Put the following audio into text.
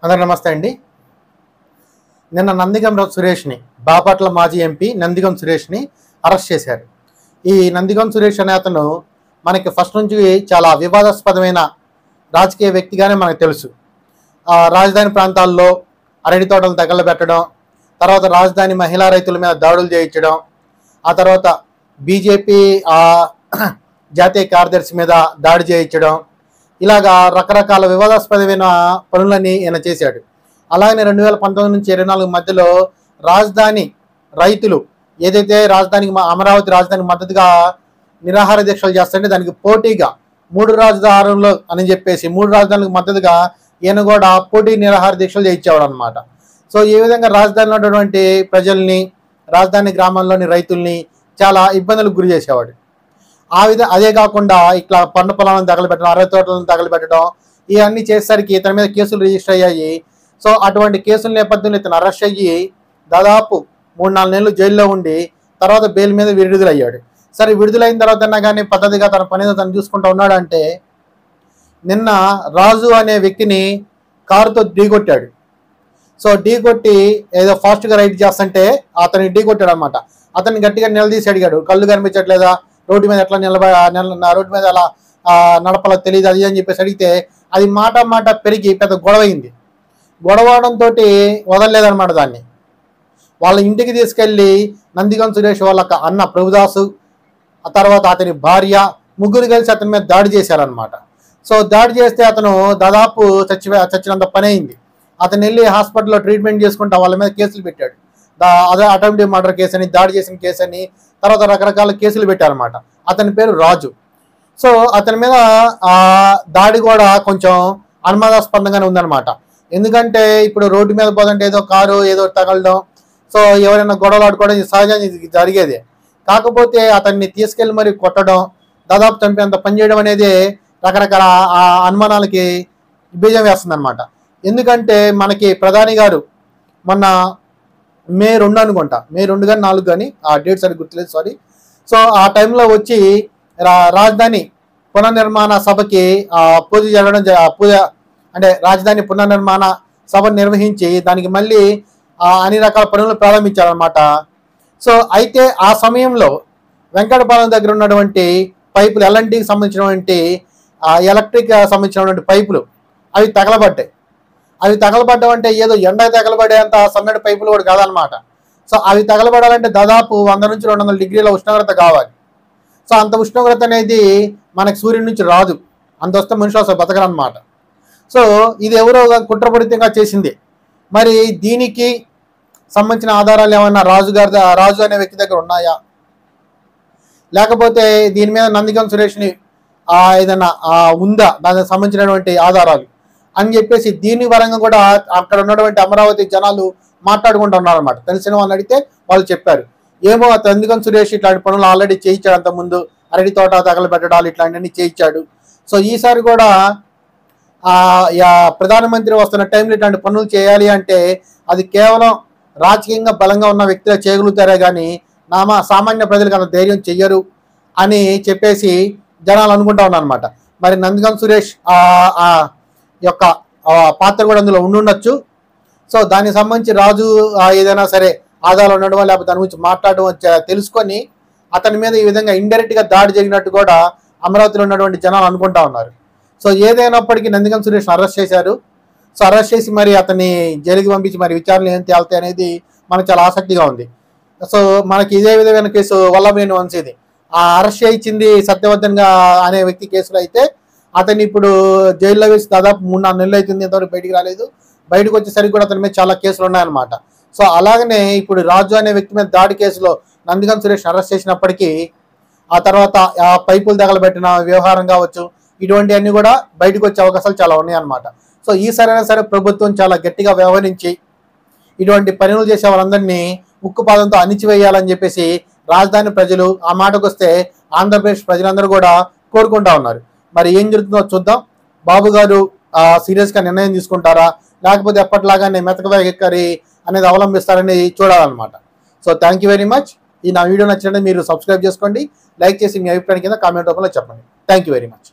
అందరూ నమస్తే అండి. నిన్న నందిగం సురేష్ని, బాపట్ల మాజీ ఎంపీ నందిగం సురేష్ని అరెస్ట్ చేశారు. ఈ నందిగం సురేష్ అనే అతను మనకి ఫస్ట్ నుంచి చాలా వివాదాస్పదమైన రాజకీయ వ్యక్తిగానే మనకు తెలుసు. రాజధాని ప్రాంతాల్లో అరటి తోటలు తగలబెట్టడం, తర్వాత రాజధాని మహిళా రైతుల మీద దాడులు చేయించడం, ఆ తర్వాత బీజేపీ జాతీయ కార్యదర్శి మీద దాడి చేయించడం, ఇలాగా రకరకాల వివాదాస్పదమైన పనులని ఈయన చేశాడు. అలాగనే 2019 నుంచి 2024 మధ్యలో రాజధాని రైతులు ఏదైతే అమరావతి రాజధానికి మద్దతుగా నిరాహార దీక్షలు చేస్తారంటే దానికి పోటీగా 3 రాజధానులు అని చెప్పేసి 3 రాజధానులకు మద్దతుగా ఈయన కూడా పోటీ నిరాహార దీక్షలు చేయించేవాడు అనమాట. సో ఈ విధంగా రాజధానిలో ఉన్నటువంటి ప్రజల్ని, రాజధాని గ్రామాల్లోని రైతుల్ని చాలా ఇబ్బందులకు గురి చేసేవాడు. అదే కాకుండా ఇట్లా పంట పొలాలను తగలబెట్టడం, అరటి తోటలను తగలబెట్టడం, ఇవన్నీ చేసేసరికి ఇతని మీద కేసులు రిజిస్టర్ అయ్యాయి. సో అటువంటి కేసుల నేపథ్యంలో ఇతను అరెస్ట్ అయ్యి దాదాపు 3-4 నెలలు జైల్లో ఉండి తర్వాత బెయిల్ మీద విడుదలయ్యాడు. సరే, విడుదలైన తర్వాత కానీ పద్ధతిగా తన పని తను చూసుకుంటూ ఉన్నాడంటే నిన్న రాజు అనే వ్యక్తిని కారుతో ఢీకొట్టాడు. సో ఢీకొట్టి ఏదో ఫాస్ట్గా రైడ్ చేస్తుంటే అతన్ని ఢీకొట్టాడు అనమాట. అతన్ని గట్టిగా నిలదీసి అడిగాడు, కళ్ళు కనిపించట్లేదా, రోడ్డు మీద ఎట్లా రోడ్డు మీద అలా నడపాలో తెలియదు అది అని చెప్పేసి అడిగితే అది మాట పెరిగి పెద్ద గొడవైంది. గొడవడంతో వదలలేదనమాట. దాన్ని వాళ్ళ ఇంటికి తీసుకెళ్ళి నందిగం సురేష్ వాళ్ళ అన్న ప్రభుదాసు, ఆ తర్వాత అతని భార్య, ముగ్గురు కలిసి అతని మీద దాడి చేశారనమాట. సో దాడి చేస్తే అతను దాదాపు చచ్చినంత పని అయింది. అతను వెళ్ళి హాస్పిటల్లో ట్రీట్మెంట్ చేసుకుంటా వాళ్ళ మీద కేసులు పెట్టాడు. అదే అటెంప్టివ్ మర్డర్ కేసు అని, దాడి చేసిన కేసు అని, తర్వాత రకరకాల కేసులు పెట్టారనమాట. అతని పేరు రాజు. సో అతని మీద దాడి కూడా కొంచెం అనుమానాస్పదంగానే ఉందన్నమాట. ఎందుకంటే ఇప్పుడు రోడ్డు మీద పోదంటే ఏదో కారు ఏదో తగలడం, సో ఎవరైనా గొడవలు ఆడుకోవడం సహజంగా జరిగేది. కాకపోతే అతన్ని తీసుకెళ్ళి మరి కొట్టడం, దాదాపు చంపేంత పనిచేయడం అనేది రకరకాల అనుమానాలకి బీజం వేస్తుంది అనమాట. ఎందుకంటే మనకి ప్రధాని గారు మొన్న మే 2 అనుకుంటా, మే 2 కానీ 4 కానీ ఆ డేట్ సరిగ్గా గుర్తులేదు, సారీ. సో ఆ టైంలో వచ్చి రాజధాని పునర్నిర్మాణ సభకి పూజ జరగడం, పూజ అంటే రాజధాని పునర్నిర్మాణ సభను నిర్వహించి దానికి మళ్ళీ అన్ని రకాల పనులు ప్రారంభించారనమాట. సో అయితే ఆ సమయంలో వెంకటపాలెం దగ్గర ఉన్నటువంటి పైపులు, ఎల్ఎన్టీకి సంబంధించినటువంటి ఎలక్ట్రిక్ సంబంధించినటువంటి పైపులు అవి తగలబడ్డాయి. అవి తగలబడ్డం అంటే ఏదో ఎండ తగలబడేంత సన్నటి పైపులు కూడా కాదనమాట. సో అవి తగలబడాలంటే దాదాపు 100 నుంచి 200 డిగ్రీల ఉష్ణోగ్రత కావాలి. సో అంత ఉష్ణోగ్రత అనేది మనకి సూర్యుడి నుంచి రాదు, అంత వస్తే మనుషులు అసలు బతకరనమాట. సో ఇది ఎవరో కుట్రపూరితంగా చేసింది. మరి దీనికి సంబంధించిన ఆధారాలు ఏమన్నా రాజు అనే వ్యక్తి దగ్గర ఉన్నాయా, లేకపోతే దీని మీద నందిగం సురేష్ని ఏదైనా ఉందా దానికి సంబంధించినటువంటి ఆధారాలు అని చెప్పేసి దీని పరంగా కూడా అక్కడ ఉన్నటువంటి అమరావతి జనాలు మాట్లాడుకుంటూ ఉన్నారన్నమాట. తెలిసిన వాళ్ళని అడిగితే వాళ్ళు చెప్పారు, ఏమో నందిగం సురేష్ ఇట్లాంటి పనులు ఆల్రెడీ చేయించాడు, అంతకుముందు అరటి తోట తగలబెట్టడాలు ఇట్లాంటివన్నీ చేయించాడు. సో ఈసారి కూడా ప్రధానమంత్రి వస్తున్న టైంలో ఇట్లాంటి పనులు చేయాలి అంటే అది కేవలం రాజకీయంగా బలంగా ఉన్న వ్యక్తులే చేయగలుగుతారే కానీ సామాన్య ప్రజలకు అంత ధైర్యం చెయ్యరు అని చెప్పేసి జనాలు అనుకుంటా ఉన్నారన్నమాట. మరి నందిగం సురేష్ యొక్క పాత్ర కూడా అందులో ఉండుండొచ్చు. సో దానికి సంబంధించి రాజు ఏదైనా సరే ఆధారాలు ఉండడం లేకపోతే దాని గురించి మాట్లాడడం తెలుసుకొని అతని మీద ఈ విధంగా ఇండైరెక్ట్గా దాడి జరిగినట్టు కూడా అమరావతిలో ఉన్నటువంటి జనాలు అనుకుంటా ఉన్నారు. సో ఏదైనప్పటికీ నందిగం సురేష్ అరెస్ట్ చేశారు. సో అరెస్ట్ చేసి మరి అతన్ని జైలుకి పంపించి మరి విచారణలు ఏం తేలుతాయి అనేది మనకు చాలా ఆసక్తిగా ఉంది. సో మనకి ఇదే విధమైన కేసు వల్లభనేని వంశీది అరెస్ట్ చేయించింది సత్యవర్ధన్ అనే వ్యక్తి కేసులో అయితే అతన్ని ఇప్పుడు జైల్లో వేసి దాదాపు 3-4 నెలలు అవుతుంది, ఇంతవరకు బయటికి రాలేదు. బయటకు వచ్చేసరికి కూడా అతని మీద చాలా కేసులు ఉన్నాయన్నమాట. సో అలాగనే ఇప్పుడు రాజు అనే వ్యక్తి మీద దాడి కేసులో నందిగం సురేష్ అరెస్ట్ చేసినప్పటికీ ఆ తర్వాత పైపులు తగలబెట్టిన వ్యవహారం కావచ్చు, ఇటువంటివన్నీ కూడా బయటకు వచ్చే అవకాశాలు చాలా ఉన్నాయన్నమాట. సో ఈసారైనా సరే ప్రభుత్వం చాలా గట్టిగా వ్యవహరించి ఇటువంటి పనులు చేసే వాళ్ళందరినీ ఉక్కుపాదంతో అణిచివేయాలని చెప్పేసి రాజధాని ప్రజలు, ఆ మాటకు వస్తే ఆంధ్రప్రదేశ్ ప్రజలందరూ కూడా కోరుకుంటా ఉన్నారు. మరి ఏం జరుగుతుందో చూద్దాం. బాబు గారు సీరియస్గా నిర్ణయం తీసుకుంటారా, లేకపోతే ఎప్పటిలాగానే మెతక వైఖరి అనేది అవలంబిస్తారని చూడాలన్నమాట. So thank you very much. ఈ నా వీడియో నచ్చినట్టు మీరు సబ్స్క్రైబ్ చేసుకోండి, లైక్ చేసి మీ అభిప్రాయం కింద కామెంట్ రూపంలో చెప్పండి. Thank you very much.